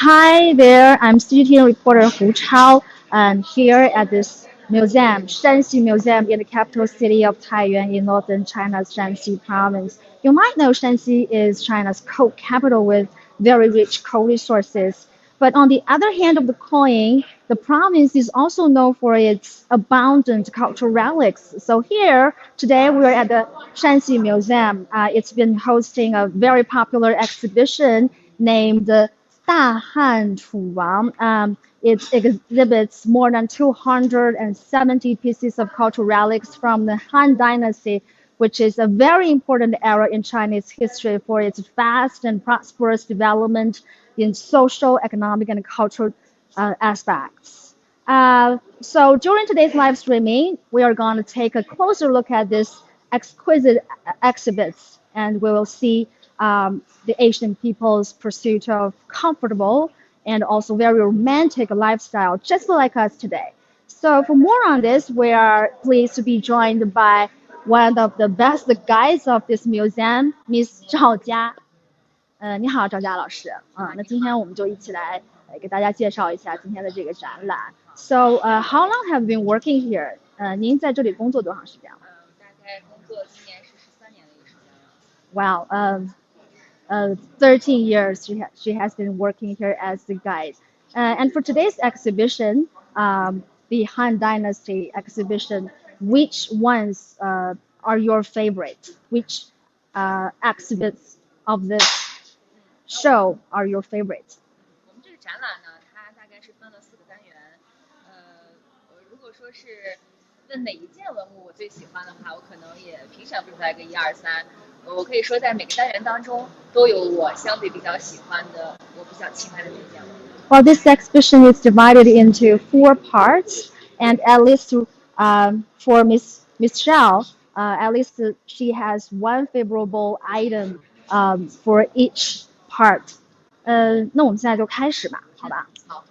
Hi there, I'm CGTN reporter Hu Chao, and here at this museum, Shanxi Museum in the capital city of Taiyuan in northern China's Shanxi province. You might know Shanxi is China's coal capital with very rich coal resources. But on the other hand of the coin, the province is also known for its abundant cultural relics. So here, today we're at the Shanxi Museum. It's been hosting a very popular exhibition named Han Wang. It exhibits more than 270 pieces of cultural relics from the Han Dynasty, which is a very important era in Chinese history for its vast and prosperous development in social, economic, and cultural aspects. So during today's live streaming, we are going to take a closer look at this exquisite exhibits, and we will see the Asian people's pursuit of comfortable and also very romantic lifestyle, just like us today. So for more on this, we are pleased to be joined by one of the best guides of this museum, Miss Zhao Jia. 你好，赵佳老师。那今天我们就一起来给大家介绍一下今天的这个展览。So, how long have you been working here? 您在这里工作多长时间了？大概工作今年是13年的一个时间了。Wow, 13 years she has been working here as the guide. And for today's exhibition, the Han Dynasty exhibition, which ones are your favorite? Which exhibits of this show are your favorite? 我们这个展览呢，它大概是分了4个单元。如果说是问哪一件文物我最喜欢的话，我可能也评选不出来个1、2、3。我可以说在每个单元当中都有我相对比较喜欢的、我比较期待的那件文物。Well, this exhibition is divided into 4 parts, and at least for Miss Xiao, at least she has one favorable item for each part. 那我们现在就开始吧，好吧？好。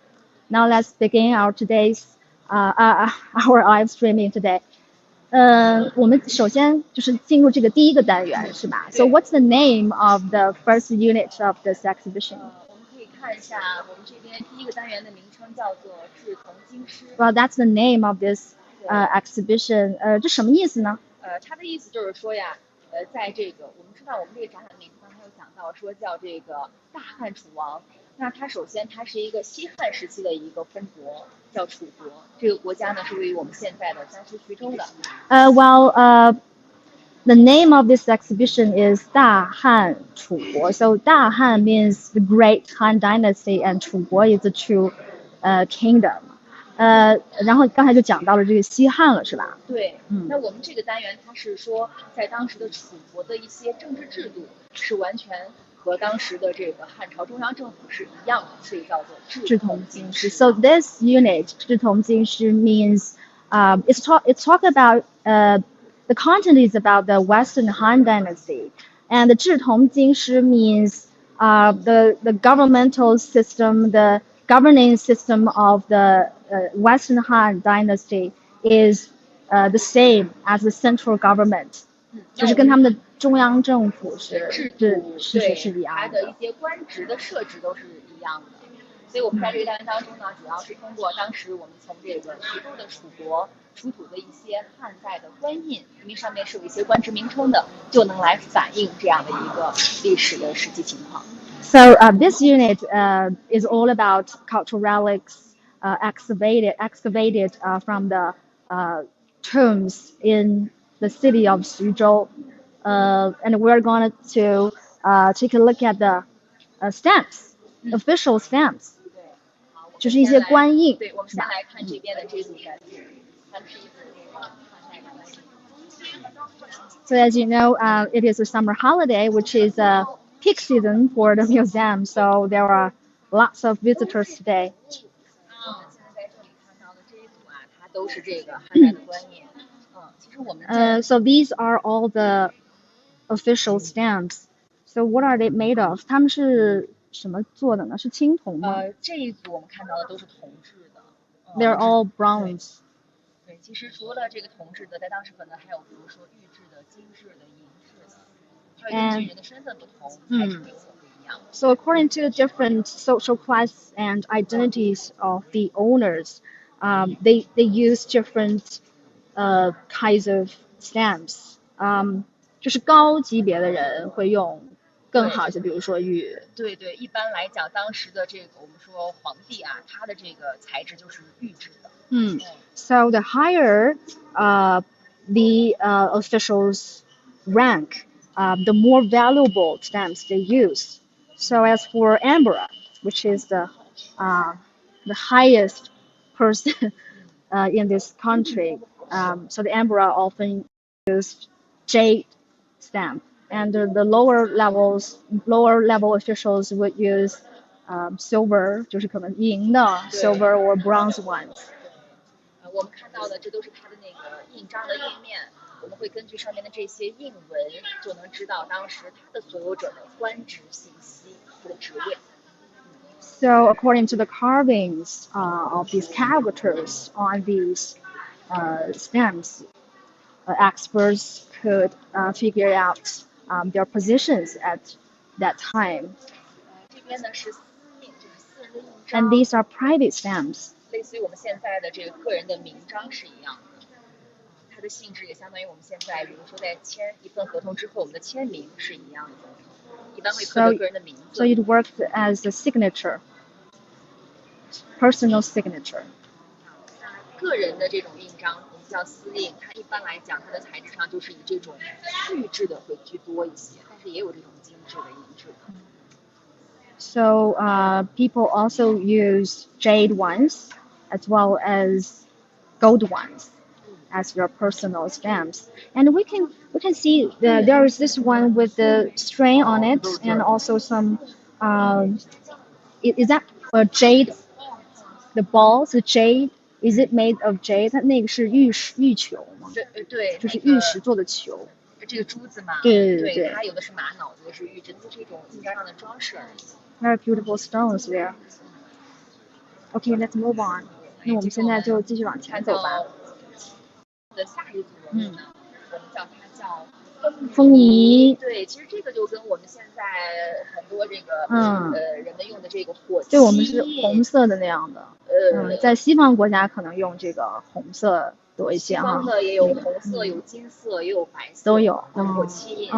Now let's begin our today's our live streaming today. 我们首先就是进入这个第一个单元，是吧？ So what's the name of the first unit of this exhibition? 我们可以看一下我们这边第一个单元的名称叫做制铜金狮。Well, that's the name of this exhibition. 这什么意思呢？它的意思就是说呀，在这个我们知道我们这个展览的名字刚才有讲到说叫这个大汉楚王。那它首先它是一个西汉时期的一个封国，叫楚国。这个国家呢是位于我们现在的江苏徐州的。The name of this exhibition is 大汉楚国. So 大汉 means the great Han Dynasty, and 楚国 is the true kingdom. 然后刚才就讲到了这个西汉了，是吧？对，那我们这个单元它是说，在当时的楚国的一些政治制度是完全和当时的这个汉朝中央政府是一样的，所以叫做制铜金狮。So this unit, 制铜金狮 means it's talk about the content is about the Western Han Dynasty, and the 制铜金狮 means the governmental system, the governing system of the Western Han Dynasty is the same as the central government. 就是跟他们的中央政府是一样的。它的一些官职的设置都是一样的。所以我们在这个单元当中呢，主要是通过当时我们从这个徐州的楚国出土的一些汉代的官印，因为上面是有一些官职名称的，就能来反映这样的一个历史的实际情况。So this unit is all about cultural relics excavated from the tombs in the city of Xuzhou, and we're going to take a look at the stamps, official stamps. 就是一些官印。对，我们先来看这边的这组单子，它是一组So as you know, it is a summer holiday, which is a peak season for the museum. So there are lots of visitors today. 现在在这里看到的这一组啊，它都是这个汉代的官印。其实我们So these are all the official stamps. So what are they made of? 他们是什么做的呢？是青铜吗？这一组我们看到的都是铜制的。They're all bronze. 对，其实除了这个铜制的，在当时可能还有比如说玉制的、金制的、银制的，还有根据人的身份不同，材质名字不一样。样。So according to the different social class and identities of the owners, they use different kinds of stamps. 就是高级别的人会用更好的，比如说玉。对对，一般来讲，当时的这个我们说皇帝啊，他的这个材质就是玉制的。So the higher the officials rank, the more valuable stamps they use. So as for Amber, which is the highest person in this country, so the Amber often used Jade stamp, and the lower level officials would use silver, 就是可能银的 silver or bronze ones. 我们看到的这都是它的那个印章的页面，我们会根据上面的这些印文，就能知道当时它的所有者的官职信息和职位。So according to the carvings of these characters on these stamps, experts could figure out their positions at that time. 这边呢是私印，就是私人的印章。And these are private stamps. 类似于我们现在的这个个人的名章是一样的，它的性质也相当于我们现在，比如说在签一份合同之后，我们的签名是一样的，一般会刻个人的名字。So it works as a signature, personal signature. 个人的这种印章，我们叫私印，它一般来讲，它的材质上就是以这种玉制的会居多一些，但是也有这种精致的银质的。So people also use jade ones as well as gold ones as your personal stamps. And we can see there is this one with the string on it, and also some is that a jade? The balls, the jade, is it made of jade? 它那个是玉球吗？对，就是玉石做的球。这个珠子嘛，对，它有的是玛瑙，有的是玉质，就是一种印章上的装饰而已。Very beautiful stones there. Okay, let's move on. 那我们现在就继续往前走吧。的下一组文物呢，我们叫它叫风仪。对，其实这个就跟我们现在很多这个人们用的这个火漆，对，我们是红色的那样的。在西方国家可能用这个红色多一些哈。西方的也有红色，有金色，也有白色，都有。火漆印，对。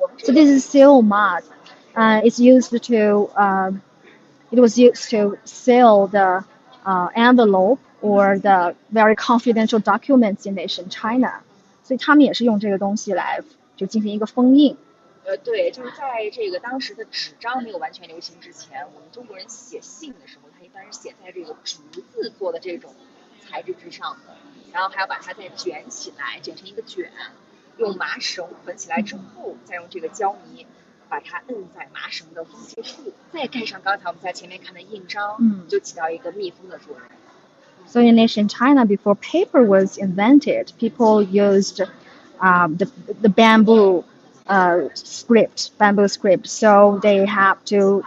我们 So this is seal mud. It's used to it was used to seal the envelope or the very confidential documents in ancient China. 所以他们也是用这个东西来就进行一个封印。对，就是在这个当时的纸张没有完全流行之前，我们中国人写信的时候，他一般是写在这个竹子做的这种材质之上的，然后还要把它再卷起来，卷成一个卷，用麻绳捆起来之后，再用这个胶泥把它摁在麻绳的封接处，再盖上刚才我们在前面看的印章，就起到一个密封的作用。So in ancient China, before paper was invented, people used the bamboo script. So they have to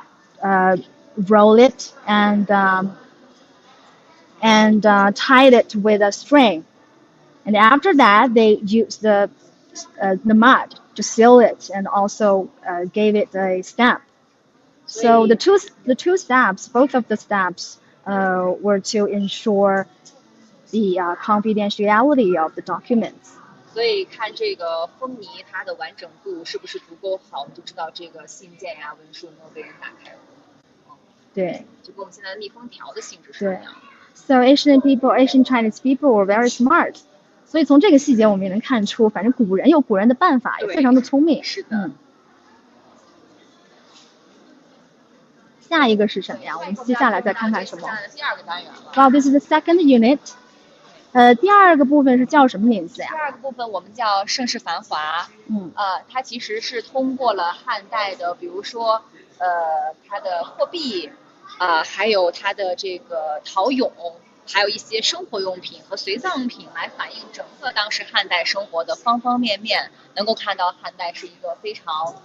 roll it and tied it with a string. And after that, they used the mud to seal it and also gave it a stamp. So the two stamps, both of the stamps, were to ensure the confidentiality of the documents. 所以看这个封泥它的完整度是不是足够好，就知道这个信件呀、文书能够被人打开了。对，就跟我们现在密封条的性质是一样的。So ancient Chinese people were very smart. 所以从这个细节我们也能看出，反正古人有古人的办法，也非常的聪明。是的。下一个是什么呀？我们接下来再看看什么？第二个单元了。Wow, this is the second unit. 第二个部分是叫什么名字呀？第二个部分我们叫盛世繁华。它其实是通过了汉代的，比如说它的货币还有它的这个陶俑，还有一些生活用品和随葬品来反映整个当时汉代生活的方方面面，能够看到汉代是一个非常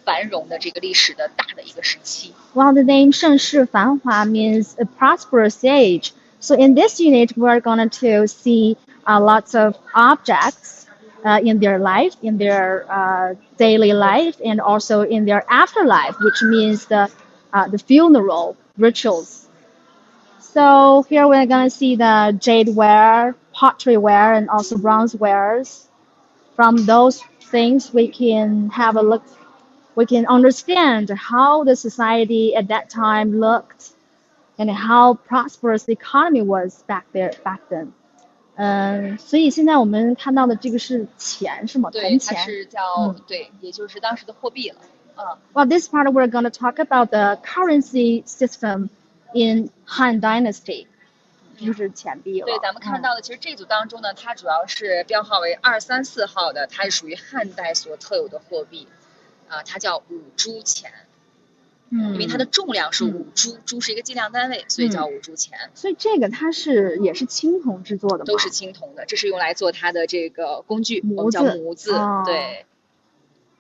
繁荣的这个历史的大的一个时期。Well, the name 盛世繁华 means a prosperous age. So in this unit, we're going to see lots of objects in their life, in their daily life, and also in their afterlife, which means the funeral rituals. So here we're gonna see the jade ware, pottery ware, and also bronze wares. From those things, we can have a look. We can understand how the society at that time looked and how prosperous the economy was back then. 所以现在我们看到的这个是钱是吗？对，它铜钱。是叫对，也就是当时的货币了。Well, this part we're going to talk about the currency system in Han Dynasty. 就是钱币了。对，咱们看到的，其实这组当中呢，它主要是标号为234号的，它是属于汉代所特有的货币，它叫五铢钱。因为它的重量是5铢，铢是一个计量单位，所以叫5铢钱。所以这个它也是青铜制作的吗？都是青铜的，这是用来做它的这个工具，我们叫模子。对。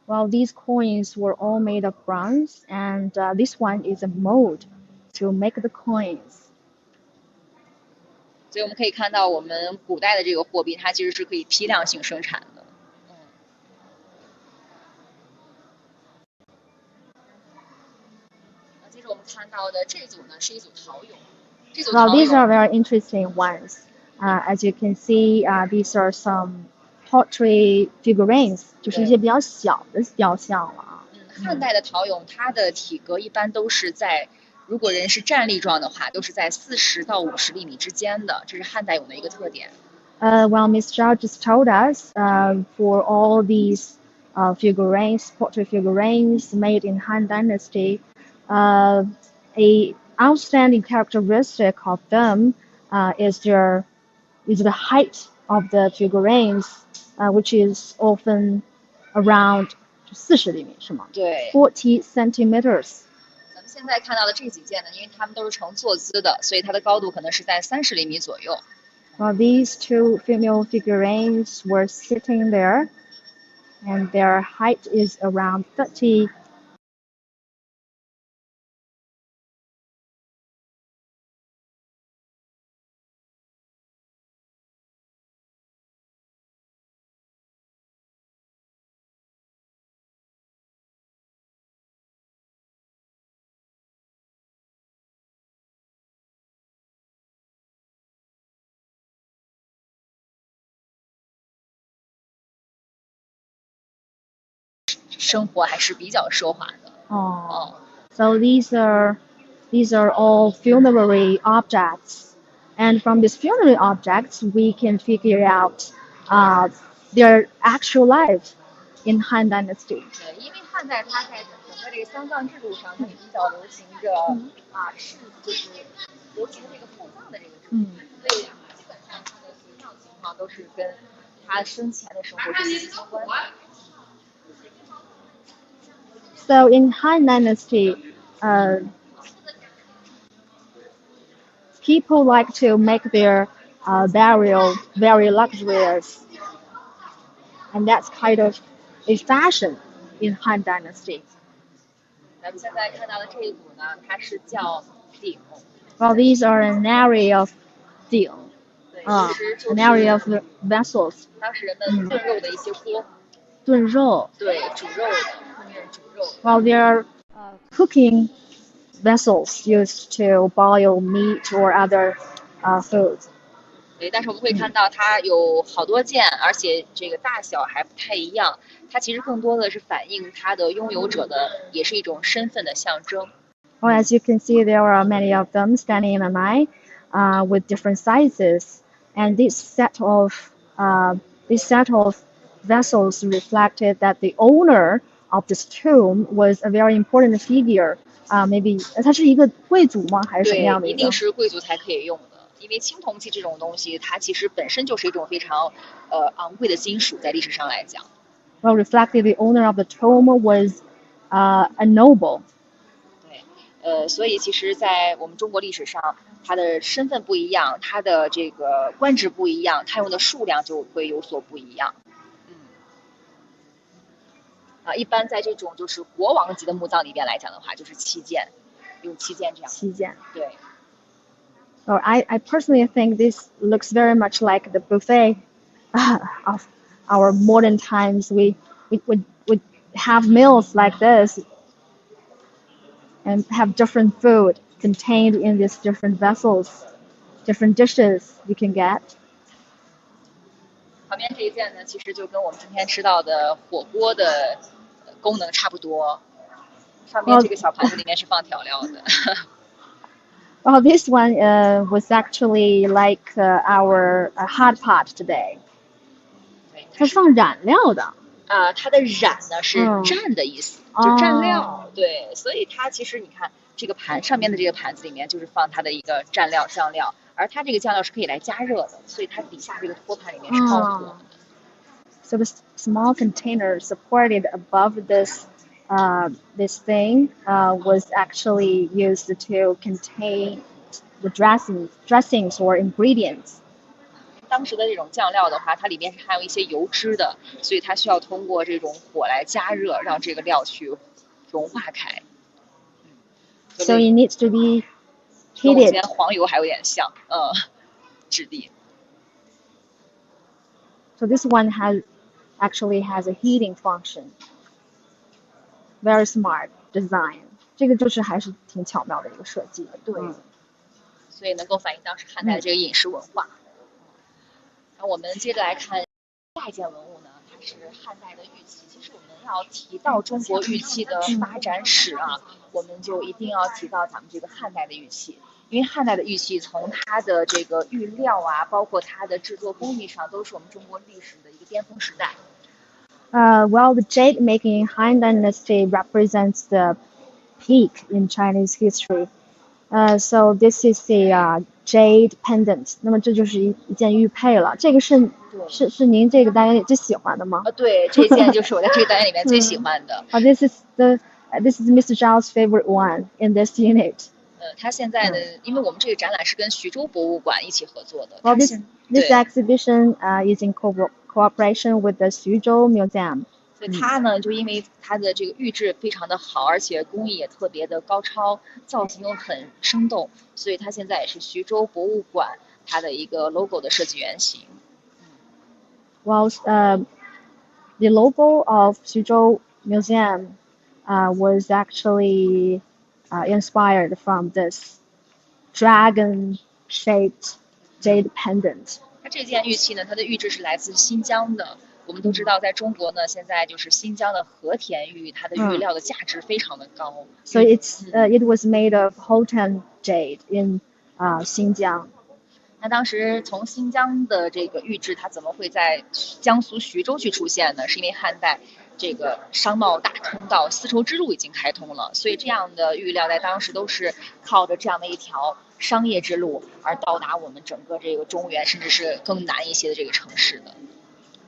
Well, these coins were all made of bronze, and this one is a mold to make the coins. 所以我们可以看到，我们古代的这个货币，它其实是可以批量性生产的。接着我们看到的这组呢，是一组陶俑。这组陶俑 Well, these are very interesting ones. As you can see, these are some pottery figurines, 就是一些比较小的雕像了。汉代的陶俑，它的体格一般都是在，如果人是站立状的话，都是在40到50厘米之间的，这是汉代俑的一个特点。Well, Miss Zhao just told us for all these figurines, pottery figurines made in Han Dynasty, a outstanding characteristic of them is the height of the figurines, which is often around 40厘米，是吗？对。40 centimeters. 咱们现在看到的这几件呢，因为它们都是呈坐姿的，所以它的高度可能是在30厘米左右。Well, these two female figurines were sitting there, and their height is around 30.生活还是比较奢华的。So these are all funerary objects, and from these funerary objects, we can figure out their actual life in Han Dynasty. 对，因为汉代它在整个这个丧葬制度上，它比较流行着就是流行这个厚葬的这个制度，所以基本上它的随葬情况都是跟他生前的生活是息息相关的。So in Han Dynasty, people like to make their burial very luxurious, and that's kind of a fashion in Han Dynasty. 咱们现在看到的这一组呢，它是叫鼎。Well, these are an area of 鼎， an area of vessels. 当时人们炖肉的一些锅。炖肉。对，煮肉的，后面煮肉。Well, they're cooking vessels used to boil meat or other foods. 对，但是我们会看到它有好多件，而且这个大小还不太一样。它其实更多的是反映它的拥有者的，也是一种身份的象征。Well, as you can see, there are many of them standing in a line with different sizes, and this set of vessels reflected that the owner of this tomb was a very important figure. Maybe 他是一个贵族吗？还是什么样的一个？对，一定是贵族才可以用的。因为青铜器这种东西，它其实本身就是一种非常昂贵的金属，在历史上来讲。Well, reflected the owner of the tomb was a noble. 对，所以其实，在我们中国历史上，他的身份不一样，他的这个官职不一样，他用的数量就会有所不一样。一般在这种就是国王级的墓葬里边来讲的话，就是7件，用7件这样。7件。对。So I personally think this looks very much like the buffet of our modern times, we have meals like this and have different food contained in these different vessels, different dishes you can get. 旁边这一件呢，其实就跟我们今天吃到的火锅的功能差不多。上面这个小盘子里面是放调料的。Well, this one was actually like our hot pot today. 它是放染料的。它的染呢是蘸的意思，就蘸料。对，所以它其实你看这个上面的这个盘子里面就是放它的一个蘸料酱料，而它这个酱料是可以来加热的，所以它底下这个托盘里面是放火的。So the small container supported above this this thing was actually used to contain the dressings or ingredients. 当时的这种酱料的话，它里面是含有一些油脂的，所以它需要通过这种火来加热，让这个料去融化开。So it needs to be heated. 跟我们今天黄油还有点像，质地。So this one actually has a heating function. Very smart design. 这个就是还是挺巧妙的一个设计。对，所以能够反映当时汉代的这个饮食文化。那我们接着来看下一件文物呢，它是汉代的玉器。其实我们要提到中国玉器的发展史啊，我们就一定要提到咱们这个汉代的玉器。因为汉代的玉器从它的这个玉料啊，包括它的制作工艺上，都是我们中国历史的一个巅峰时代。Well, the jade making in Han Dynasty represents the peak in Chinese history. So this is the jade pendant. 那么这就是一件玉佩了。这个是您这个单元里最喜欢的吗？对，这件就是我在这个单元里面最喜欢的。This is Mr. Zhao's favorite one in this unit. 他现在的，因为我们这个展览是跟徐州博物馆一起合作的。Well, this exhibition is in cooperation with the Xuzhou Museum. 所以它呢，就因为它的这个玉质非常的好，而且工艺也特别的高超，造型又很生动，所以它现在也是徐州博物馆它的一个 logo 的设计原型。Well, the logo of Xuzhou Museum was actually inspired from this dragon-shaped jade pendant. 它这件玉器呢，它的玉质是来自新疆的。我们都知道，在中国呢，现在就是新疆的和田玉，它的玉料的价值非常的高。So it was made of Hotan jade in 新疆。那当时从新疆的这个玉质，它怎么会在江苏徐州去出现呢？是因为汉代这个商贸大通道丝绸之路已经开通了，所以这样的玉料在当时都是靠着这样的一条商业之路而到达我们整个这个中原，甚至是更南一些的这个城市的。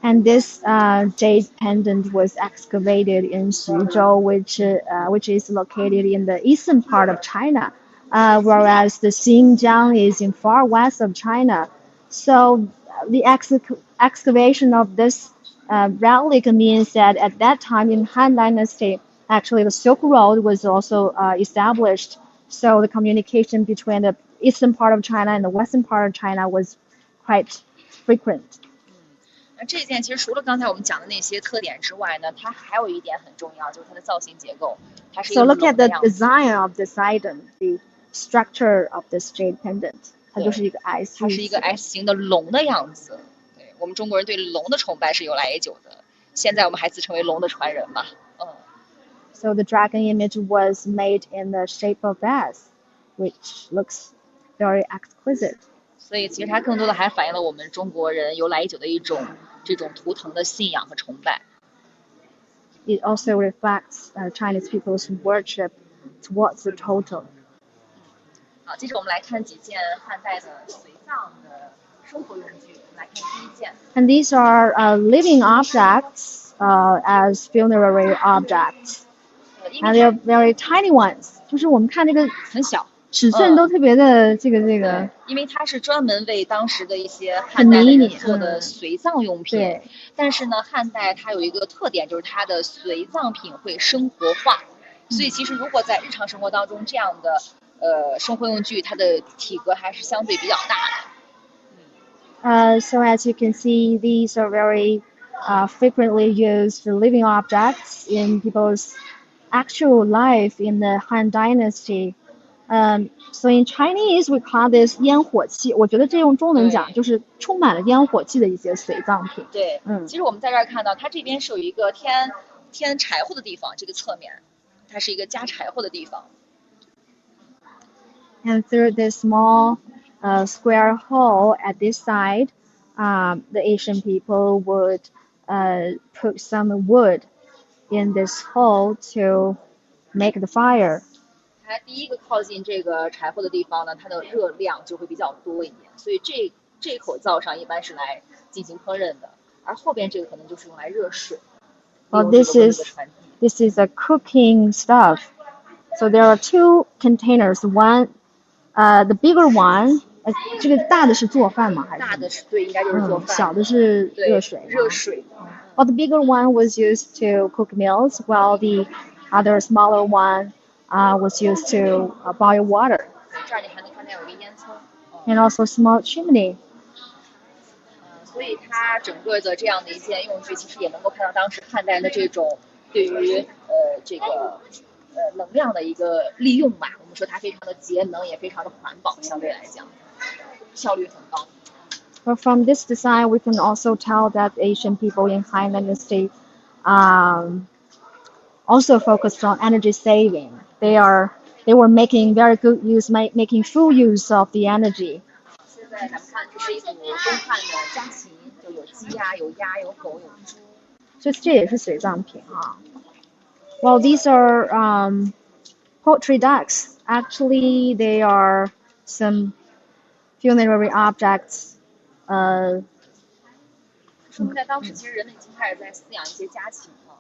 And this jade pendant was excavated in Xuzhou, which is located in the eastern part of China, whereas the Xinjiang is in far west of China. So the excavation of this relic means that at that time in Han Dynasty, actually the Silk Road was also established. So the communication between the eastern part of China and the western part of China was quite frequent. 这件其实除了刚才我们讲的那些特点之外呢，它还有一点很重要，就是它的造型结构。它是一个 So look at the 龙的样子。design of this item, the structure of this jade pendant. 它就是一个 S， 它是一个 S 型的龙的样子。对，我们中国人对龙的崇拜是由来已久的，现在我们还自称为龙的传人嘛。So the dragon image was made in the shape of S, which looks very exquisite. 所以其实它更多的还反映了我们中国人由来已久的一种这种图腾的信仰和崇拜。It also reflects Chinese people's worship towards the totem. 好，接着我们来看几件汉代的随葬的生活用具。我们来看第一件。And these are living objects as funerary objects. And they're very tiny ones. 就是我们看这个很小。尺寸都特别的这个，因为它是专门为当时的一些汉代的人做的随葬用品。对。但是呢，汉代它有一个特点，就是它的随葬品会生活化。所以其实如果在日常生活当中，这样的生活用具，它的体格还是相对比较大的。So as you can see, these are very frequently used living objects in people's actual life in the Han Dynasty. So in Chinese we call this 烟火气。我觉得这用中文讲就是充满了烟火气的一些随葬品。对，其实我们在这儿看到，它这边是有一个添柴火的地方，这个侧面，它是一个加柴火的地方。And through this small square hole at this side, the Asian people would put some wood in this hole to make the fire. 它第一个靠近这个柴火的地方呢，它的热量就会比较多一点，所以这口灶上一般是来进行烹饪的，而后边这个可能就是用来热水。Well, this is a cooking stuff. So there are two containers. One, the bigger one. 这个大的是做饭吗？还是大的是对，应该就是做饭。小的是热水。热水。Well, the bigger one was used to cook meals, while the other smaller one was used to boil water. 这儿你还能看见有一个烟囱。And also small chimney. 所以它整个的这样的一件用具，其实也能够看到当时汉代的这种对于这个能量的一个利用吧。我们说它非常的节能，也非常的环保，相对来讲效率很高。But from this design, we can also tell that Asian people in Han Dynasty also focused on energy saving. They were making very good use, making full use of the energy. 现在咱们看，这是一组东汉的家禽，就有鸡呀、有鸭、有狗、有猪。所以这也是随葬品啊。Well, these are poultry ducks. Actually, they are some funerary objects. 说明在当时，其实人们已经开始在饲养一些家禽了。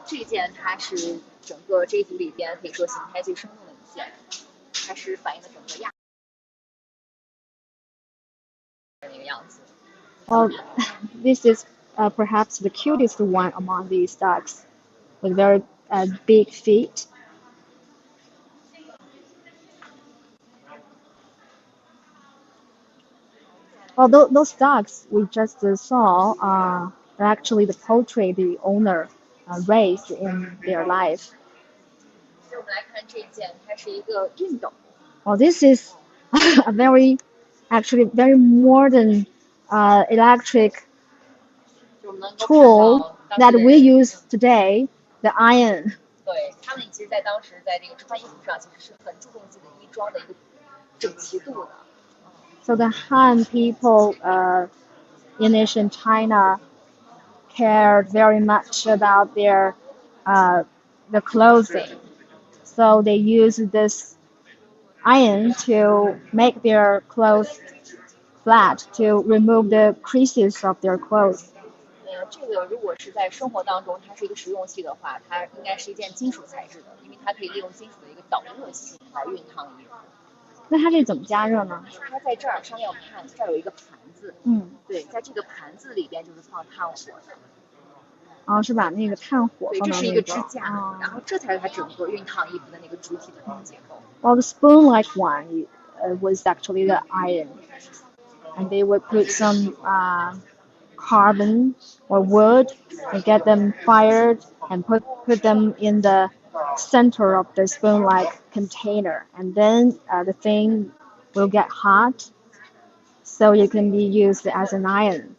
这件它是整个这一组里边可以说形态最生动的一件，它是反映了整个亚那个样子。Well, this is perhaps the cutest one among these ducks, with very big feet. Well, those ducks we just saw are actually the poultry the owner raised in their life. 我们来看这件，它是一个熨斗。Well, this is a very modern electric tool that we use today, the iron. 对，他们其实在当时在这个穿衣服上，其实是很注重自己的衣装的一个整齐度的。So the Han people in ancient China cared very much about their the clothing. So they used this iron to make their clothes flat, to remove the creases of their clothes. 这个如果是在生活当中，它是一个实用性的话，它应该是一件金属材质的，因为它可以利用金属的一个导热性来熨烫衣服。那它这怎么加热呢？它在这儿上面有盘，这儿有一个盘子。对，在这个盘子里边就是放炭火的。哦，是把那个炭火放到那个。对，这是一个支架，然后这才是它整个熨烫衣服的那个主体的那个结构。Well, the spoon-like one was actually the iron, and they would put some carbon or wood and get them fired and put them in the center of the spoon-like container, and then the thing will get hot, so it can be used as an iron.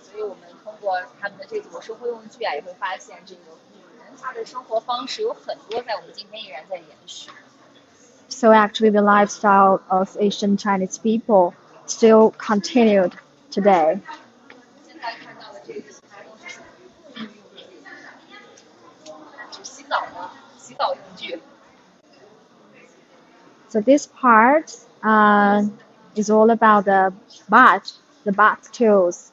所以我们通过他们的这组生活用具啊，也会发现这个古人他的生活方式有很多在我们今天依然在延续。So actually, the lifestyle of Asian Chinese people still continued today. 现在看到的这个洗澡用具。So this part is all about the bath tools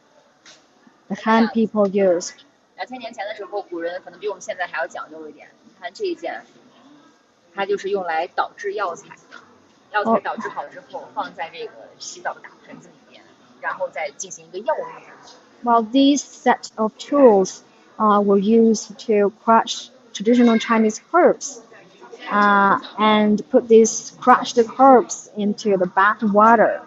the Han people used. 2000年前的时候，古人可能比我们现在还要讲究一点。你看这一件，它就是用来导制药材的。药材导制好之后，放在这个洗澡的大盆子里面，然后再进行一个药浴。Well, these set of tools were used to crush traditional Chinese herbs and put these crushed herbs into the bath water.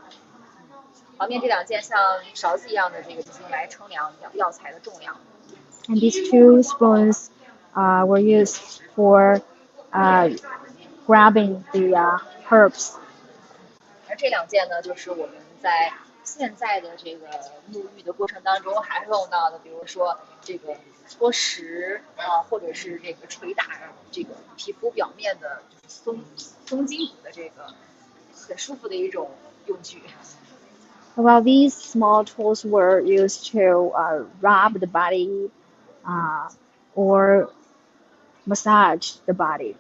旁边这2件像勺子一样的这个就是用来称量药材的重量。And these two spoons were used for grabbing the herbs. 而这2件呢，就是我们在现在的这个沐浴的过程当中还会用到的，比如说这个搓石或者是这个捶打这个皮肤表面的松筋骨的这个很舒服的一种用具。Well, these small tools were used to rub the body or massage the body.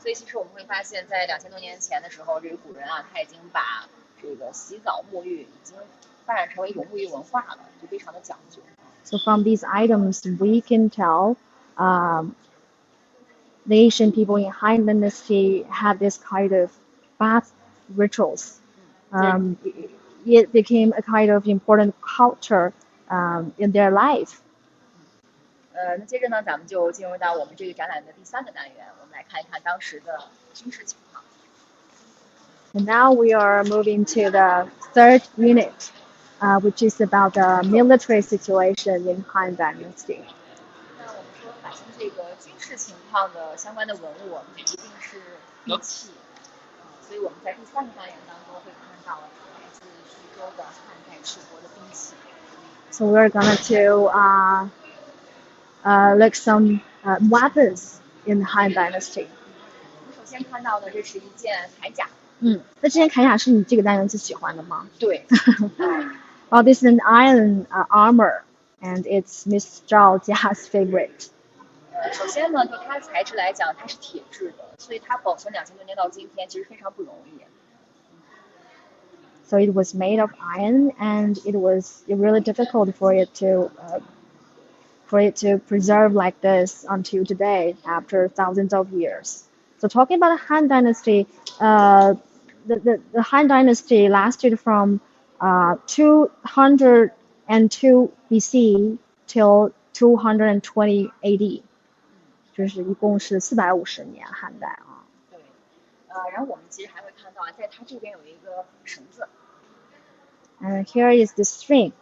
所以其实我们会发现，在2000多年前的时候，这个古人他已经把这个洗澡沐浴已经发展成为一种沐浴文化了，就非常的讲究。So from these items, we can tell the Asian people in Han Dynasty had this kind of bath rituals. It became a kind of important culture in their life. 那接着呢，咱们就进入到我们这个展览的第3个单元，我们来看一看当时的军事情况。And now we are moving to the 3rd unit, which is about the military situation in Han Dynasty. 那我们说反映这个军事情况的相关的文物，一定是兵器。所以我们在第3个单元当中会看到来自徐州的汉代赤国的兵器。So we're going to look some weapons in Han Dynasty. 我们首先看到的这是一件铠甲。那这件铠甲是你这个单元最喜欢的吗？对。Well, this is an iron armor, and it's Miss Zhao Jia's favorite. 首先呢，就它材质来讲，它是铁制的，所以它保存2000多年到今天，其实非常不容易。So it was made of iron, and it was really difficult for it to preserve like this until today, after thousands of years. So talking about the Han Dynasty, the Han Dynasty lasted from 202 BC till 220 AD. 就是一共是450年汉代啊。对，然后我们其实还会看到在它这边有一个绳子。And here is the string.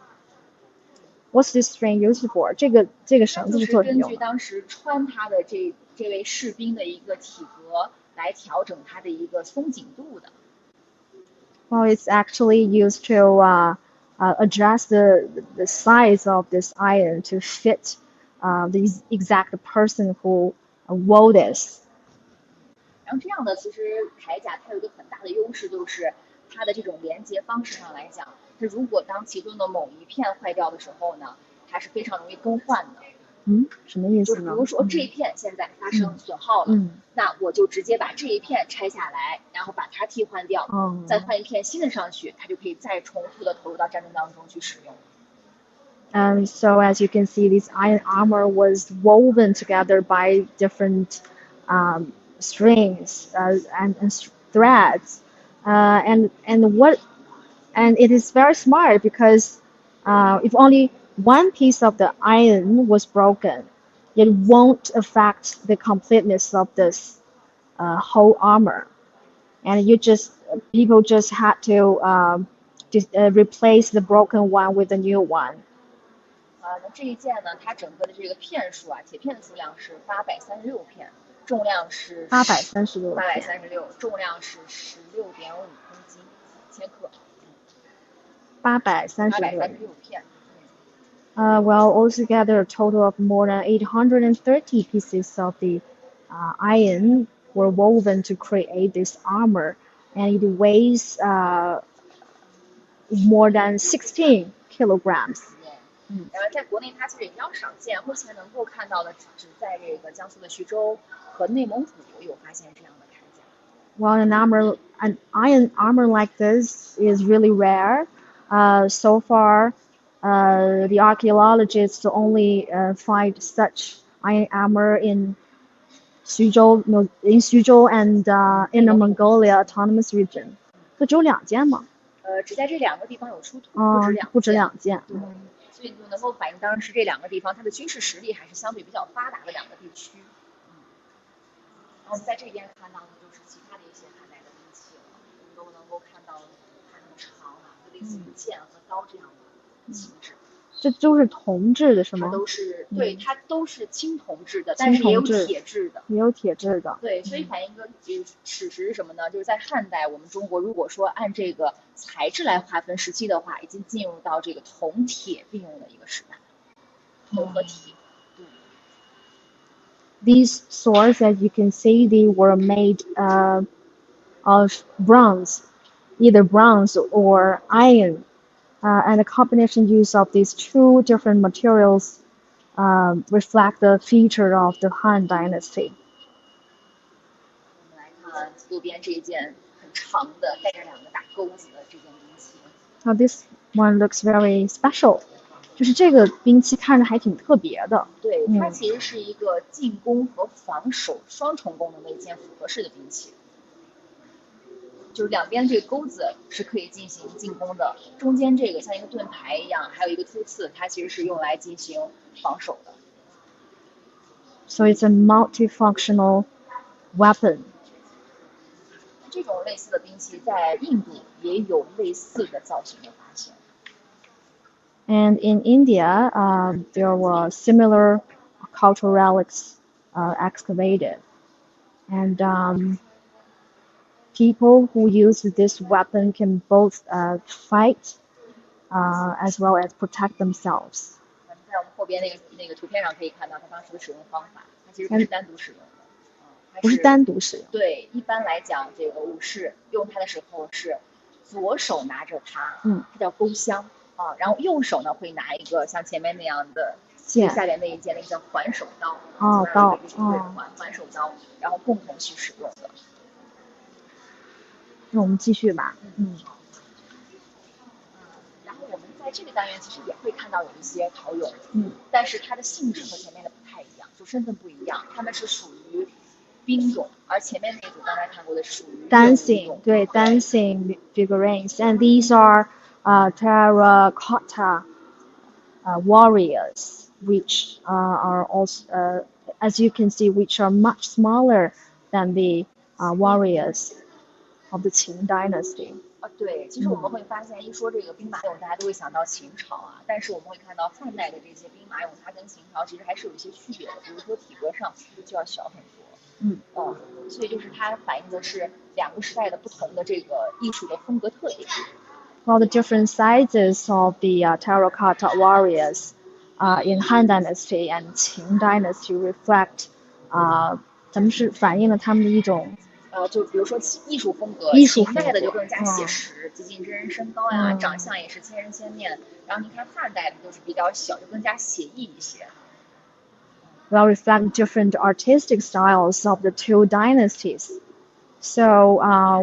What's this string used for? 这个绳子是做什么用的？根据当时穿它的这位士兵的一个体格来调整它的一个松紧度的。Well, it's actually used to adjust the size of this iron to fit the exact person who wore this. 然后这样的其实铠甲它有一个很大的优势，就是它的这种连接方式上来讲，它如果当其中的某一片坏掉的时候呢，它是非常容易更换的。什么意思呢？就是比如说这一片现在发生损耗了，那我就直接把这一片拆下来，然后把它替换掉，再换一片新的上去，它就可以再重复的投入到战争当中去使用。And so as you can see, this iron armor was woven together by different strings and threads, and it is very smart because if only one piece of the iron was broken, it won't affect the completeness of this whole armor, and people just had to replace the broken one with a new one. 那这一件呢，它整个的这个片数铁片的数量是836片，重量是836，重量是16.5公斤，1000克。836片。Well, altogether, a total of more than 830 pieces of the iron were woven to create this armor, and it weighs more than 16 kilograms. 在国内它其实也比较少见，目前能够看到的只在这个江苏的徐州和内蒙古有发现这样的铠甲。Well, an iron armor like this is really rare. So far, the archaeologists only find such iron armor in Xuzhou and Inner Mongolia Autonomous Region. 就只有2件吗？只在这2个地方有出土，不止2件。所以就能够反映当时这2个地方它的军事实力还是相对比较发达的2个地区。然后我们在这边看到的就是其他的一些汉代的兵器了，我们都能够看到它很长这类似于剑和刀这样的形制。这都是铜制的是吗？它都是对，它都是青铜制的，但是也有铁制的，也有铁制的。对，所以反映一个事实是什么呢？就是在汉代，我们中国如果说按这个材质来划分时期的话，已经进入到这个铜铁并用的一个时代，铜和铁。These swords, as you can see, they were made of bronze, either bronze or iron. And the combination use of these two different materials reflect the feature of the Han Dynasty. 我们来看右边这一件很长的带着两个大钩子的这件兵器。Now this one looks very special. 就是这个兵器看着还挺特别的。对，它其实是一个进攻和防守双重功能的一件复合式的兵器。就是两边这个钩子是可以进行进攻的，中间这个像一个盾牌一样，还有一个突刺，它其实是用来进行防守的。So it's a multifunctional weapon. 这种类似的兵器在印度也有类似的造型的发现。And in India, there were similar cultural relics excavated. And people who use this weapon can both fight as well as protect themselves. 在我们后边那个图片上可以看到它当时的使用方法，它其实不是单独使用的，不是单独使用。对，一般来讲，这个武士用它的时候是左手拿着它，它叫钩香啊，然后右手呢会拿一个像前面那样的最下边那一件那个叫环手刀，刀，环手刀，然后共同去使用的。那我们继续吧。然后我们在这个单元其实也会看到有一些陶俑，但是它的性质和前面的不太一样，就身份不一样，他们是属于兵俑，而前面那组刚才看过的是属于 dancing figurines, and these are terracotta warriors, which are also, as you can see, which are much smaller than the warriors of the Qing dynasty. 对，其实我们会发现，一说这个兵马俑，大家都会想到秦朝啊，但是我们会看到汉代的这些兵马俑，它跟秦朝其实还是有一些区别的，比如说体格上就要小很多。所以就是它反映的是两个时代的不同的这个艺术的风格特点。Well, the different sizes of the terracotta warriors in Han Dynasty and Qing Dynasty reflect 咱们是反映了他们的一种就比如说艺术风格，秦代的就更加写实，接近真人身高呀，长相也是千人千面。然后你看汉代的就是比较小，就更加写意一些。Well, reflect different artistic styles of the two dynasties. So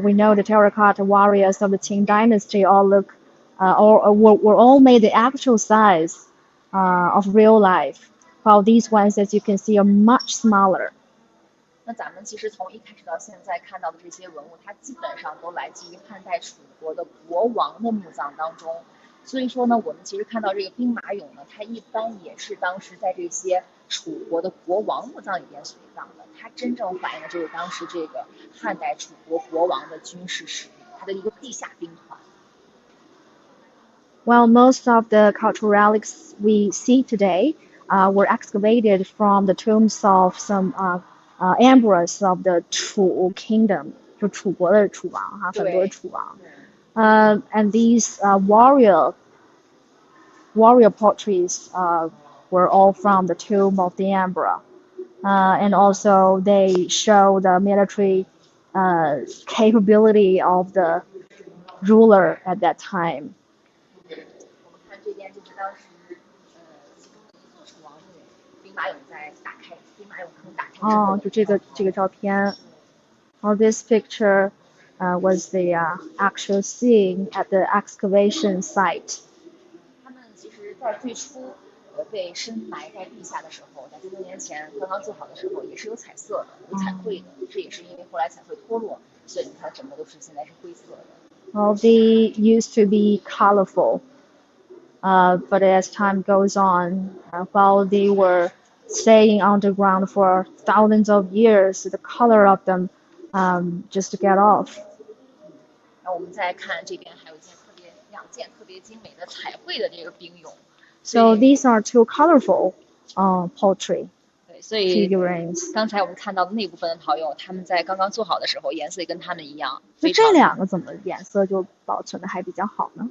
we know the terracotta warriors of the Qing Dynasty all look, were all made the actual size of real life, while these ones, as you can see, are much smaller. 那咱们其实从一开始到现在看到的这些文物，它基本上都来自于汉代楚国的国王的墓葬当中。所以说呢，我们其实看到这个兵马俑呢，它一般也是当时在这些楚国的国王墓葬里边随葬的。它真正反映的就是当时这个汉代楚国国王的军事实力，它的一个地下兵团。Well, most of the cultural relics we see today were excavated from the tombs of some emperors of the Chu kingdom, 就楚国的楚王哈，很多楚王。And these warrior portraits were all from the tomb of the emperor. And also they show the military capability of the ruler at that time. 我们看这边就是当时其中的一座楚王墓，兵马俑在打开，兵马俑坑打开之后。就这个照片。This picture was the actual scene at the excavation site. 他们其实在最初被深埋在地下的时候，在多年前刚刚做好的时候，也是有彩色的，有彩绘的。这也是因为后来彩绘脱落，所以你看整个都是现在是灰色的。Well, they used to be colorful, but as time goes on, while they were staying underground for thousands of years, the color of them just get off. 那我们再看这边还有一件特别两件精美的彩绘的这个冰俑。So these are two colorful pottery 对，所以 figurines. 刚才我们看到的那部分的陶俑，他们在刚刚做好的时候，颜色也跟他们一样。那这两个怎么颜色就保存的还比较好呢？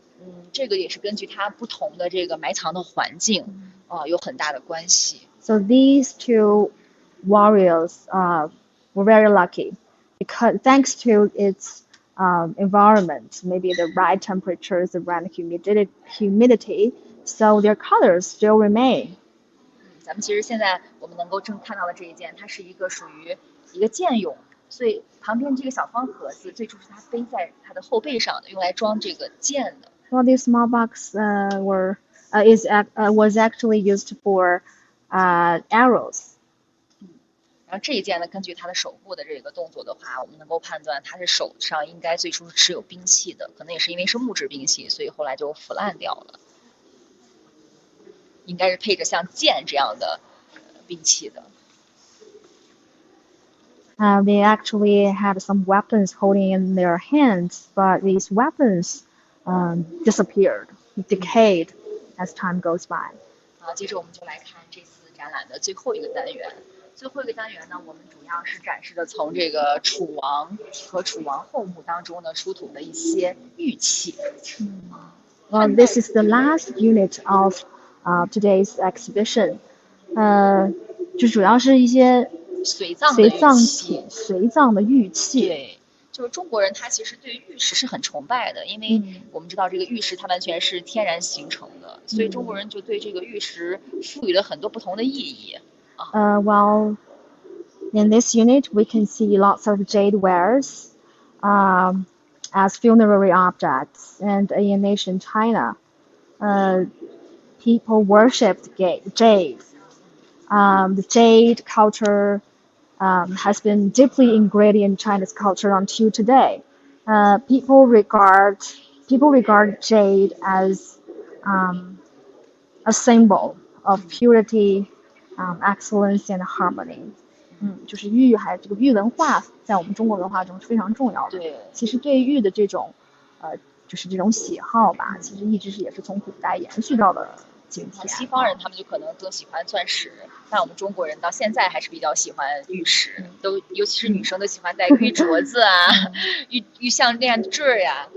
这个也是根据它不同的这个埋藏的环境有很大的关系。So these two warriors were very lucky because thanks to its environment, maybe the right temperatures, the right humidity, so their colors still remain. 咱们其实现在我们能够正看到的这一件，它是一个属于一个剑俑，所以旁边这个小方盒子最初是它背在它的后背上的，用来装这个剑的。Well, this small box was actually used for arrows. 然后这一件呢，根据它的手部的这个动作的话，我们能够判断它是手上应该最初是持有兵器的，可能也是因为是木质兵器，所以后来就腐烂掉了。应该是配着像剑这样的兵器的。They actually had some weapons holding in their hands, but these weapons disappeared, decayed as time goes by. 接着我们就来看这次展览的最后一个单元。最后一个单元呢，我们主要是展示的从这个楚王和楚王后墓当中呢出土的一些玉器。Well, this is the last unit of today's exhibition. 就主要是一些随葬的玉器。对，就是中国人他其实对玉石是很崇拜的，因为我们知道这个玉石它完全是天然形成的，所以中国人就对这个玉石赋予了很多不同的意义。Well, in this unit we can see lots of jade wares as funerary objects, and in ancient China, people worshipped jade. The jade culture has been deeply ingrained in China's culture until today. People regard jade as a symbol of purity, excellence, and harmony. 就是这个玉文化在我们中国文化中是非常重要的。对，其实对玉的这种就是这种喜好吧，其实一直也是从古代延续到了今天。西方人他们就可能更喜欢钻石，但我们中国人到现在还是比较喜欢玉石，尤其是女生都喜欢戴玉镯子啊、玉项链坠呀。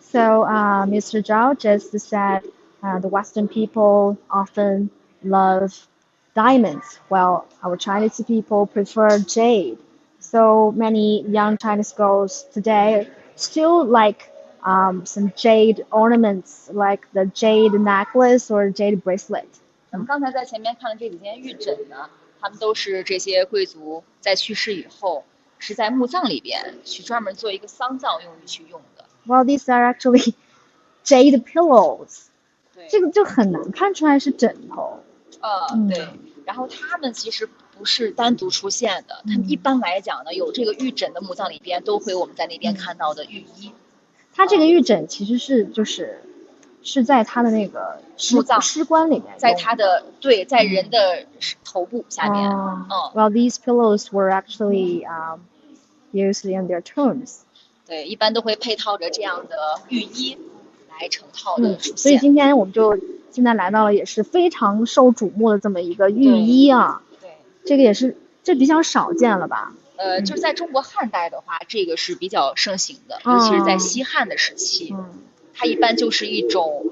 So, Mr. Zhao just said the Western people often love diamonds, while our Chinese people prefer jade. So many young Chinese girls today still like some jade ornaments, like the jade necklace or jade bracelet. 咱们刚才在前面看的这几件玉枕呢，他们都是这些贵族在去世以后，是在墓葬里边去专门做一个丧葬用于去用的。Well, these are actually jade pillows. 对，这个就很难看出来是枕头。对。然后他们其实不是单独出现的，他们一般来讲呢，有这个玉枕的墓葬里边都会我们在那边看到的玉衣。它这个玉枕其实是在它的那个尸棺里面，在它的在人的头部下面。Well, these pillows were actually used in their tombs. 对，一般都会配套着这样的玉衣来成套的出现。所以今天我们就现在来到了也是非常受瞩目的这么一个玉衣啊。对，这比较少见了吧？就是在中国汉代的话，这个是比较盛行的，尤其是在西汉的时期。它一般就是一种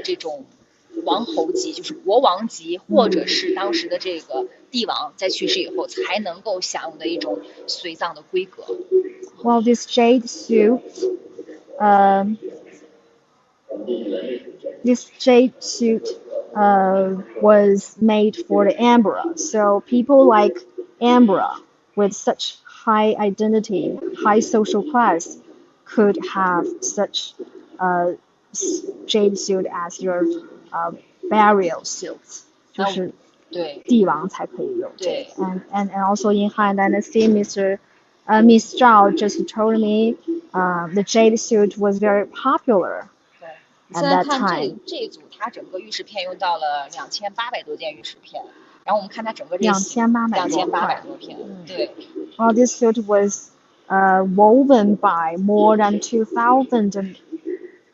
这种王侯级，就是国王级，或者是当时的这个帝王在去世以后才能够享用的一种随葬的规格。Well, this jade suit, was made for the emperor. So people like emperor with such high identity, high social class, could have such jade suit as your burial suit. 就是帝王才可以有这个。And also in Han Dynasty, Miss Zhao just told me the jade suit was very popular at that time. 这一组它整个玉石片用到了2800多件玉石片，然后我们看它整个这2800多片，对。Well, this suit was woven by more than 2,000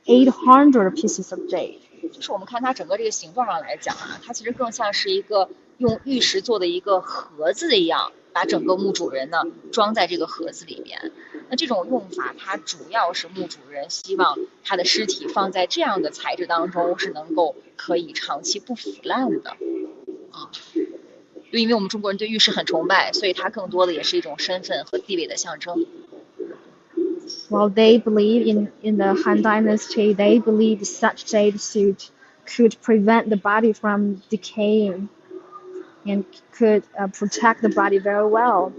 800 pieces of jade. 就是我们看它整个这个形状上来讲啊，它其实更像是一个用玉石做的一个盒子一样，把整个墓主人呢装在这个盒子里面。那这种用法，它主要是墓主人希望他的尸体放在这样的材质当中是能够可以长期不腐烂的啊。就因为我们中国人对玉石很崇拜，所以它更多的也是一种身份和地位的象征。Well, they believe in the Han Dynasty, they believe such jade suit could prevent the body from decaying and could protect the body very well.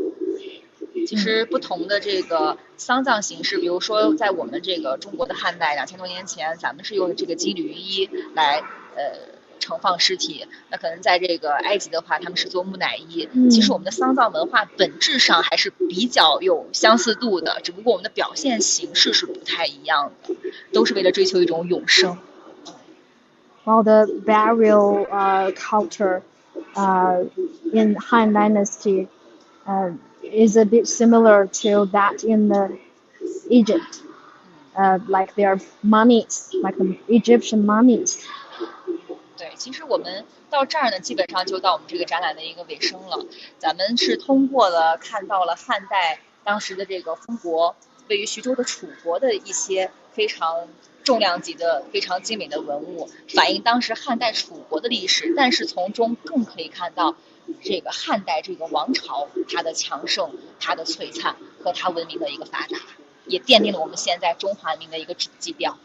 其实不同的这个丧葬形式，比如说在我们这个中国的汉代2000多年前，咱们是用这个金缕衣来盛放尸体，那可能在这个埃及的话，他们是做木乃伊。其实我们的丧葬文化本质上还是比较有相似度的，只不过我们的表现形式是不太一样的，都是为了追求一种永生。While the burial culture in Han Dynasty is a bit similar to that in Egypt, like their mummies, like the Egyptian mummies. 对，其实我们到这儿呢，基本上就到我们这个展览的一个尾声了。咱们是通过了看到了汉代当时的这个封国，位于徐州的楚国的一些非常重量级的、非常精美的文物，反映当时汉代楚国的历史。但是从中更可以看到这个汉代这个王朝它的强盛、它的璀璨和它文明的一个发达，也奠定了我们现在中华文明的一个基调。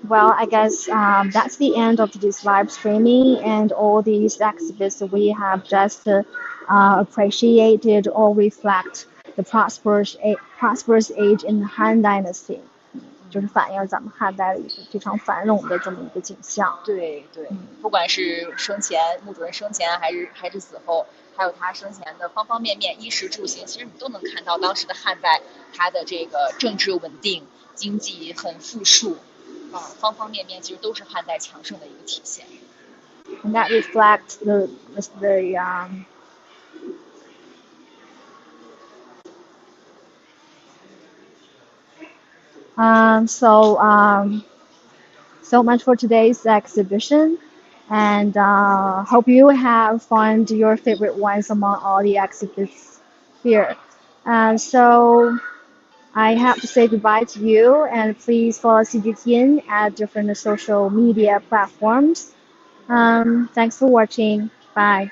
Well, I guess that's the end of this live streaming and all these exhibits we have just appreciated or reflect the prosperous age in the Han Dynasty. 就是反映咱们汉代一个非常繁荣的这么一个景象。对对，不管是生前墓主人生前还是死后，还有他生前的方方面面，衣食住行，其实你都能看到当时的汉代，它的这个政治稳定，经济很富庶。方方面面其实都是汉代强盛的一个体现。And that reflects so much for today's exhibition, and hope you have found your favorite ones among all the exhibits here. And so I have to say goodbye to you, and please follow CGTN at different social media platforms. Thanks for watching. Bye.